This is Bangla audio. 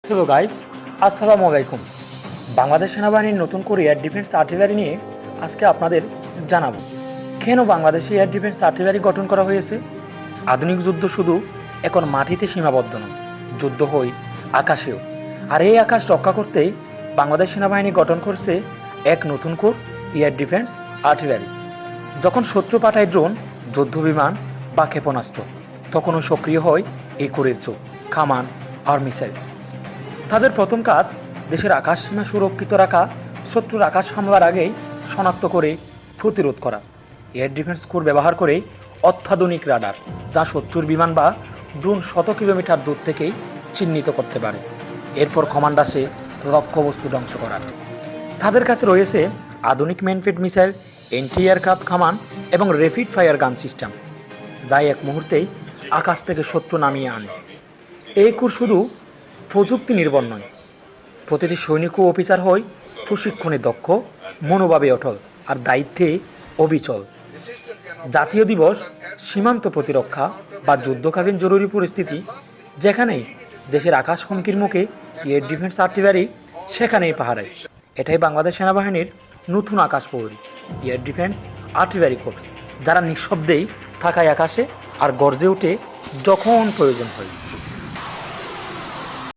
হ্যালো গাইস, আসসালামু আলাইকুম। বাংলাদেশ সেনাবাহিনীর নতুন করে এয়ার ডিফেন্স আর্টিলারি নিয়ে আজকে আপনাদের জানাবো কেন বাংলাদেশে এয়ার ডিফেন্স আর্টিলারি গঠন করা হয়েছে। আধুনিক যুদ্ধ শুধু এখন মাটিতে সীমাবদ্ধ নয়, যুদ্ধ হয় আকাশেও। আর এই আকাশ রক্ষা করতেই বাংলাদেশ সেনাবাহিনী গঠন করছে এক নতুন কোর এয়ার ডিফেন্স আর্টিলারি। যখন শত্রু পাঠায় ড্রোন, যুদ্ধ বিমান বা ক্ষেপণাস্ত্র, তখনও সক্রিয় হয় এই কোরের চোখ, কামান আর মিসাইল। তাদের প্রথম কাজ দেশের আকাশ সীমা সুরক্ষিত রাখা, শত্রুর আকাশ হামলার আগেই শনাক্ত করে প্রতিরোধ করা। এয়ার ডিফেন্স কোর ব্যবহার করে অত্যাধুনিক রাডার, যা শত্রুর বিমান বা ড্রোন 100 কিলোমিটার দূর থেকেই চিহ্নিত করতে পারে। এরপর কমান্ড আসে লক্ষ্যবস্তু ধ্বংস করার। তাদের কাছে রয়েছে আধুনিক ম্যানফেড মিসাইল, এন্টি এয়ারক্রাফট কামান এবং র্যাপিড ফায়ার গান সিস্টেম, যা এক মুহূর্তেই আকাশ থেকে শত্রু নামিয়ে আনে। এই কোর শুধু প্রযুক্তি নির্ভর নয়, প্রতিটি সৈনিক ও অফিসার হয় প্রশিক্ষণে দক্ষ, মনোভাবে অটল আর দায়িত্বে অবিচল। জাতীয় দিবস, সীমান্ত প্রতিরক্ষা বা যুদ্ধকালীন জরুরি পরিস্থিতি, যেখানেই দেশের আকাশ হুমকির মুখে এয়ার ডিফেন্স আর্টিলারি সেখানেই পাহারায়। এটাই বাংলাদেশ সেনাবাহিনীর নতুন আকাশ প্রহরী, এয়ার ডিফেন্স আর্টিলারি কোর্স, যারা নিঃশব্দেই থাকায় আকাশে আর গর্জে ওঠে যখন প্রয়োজন হয়।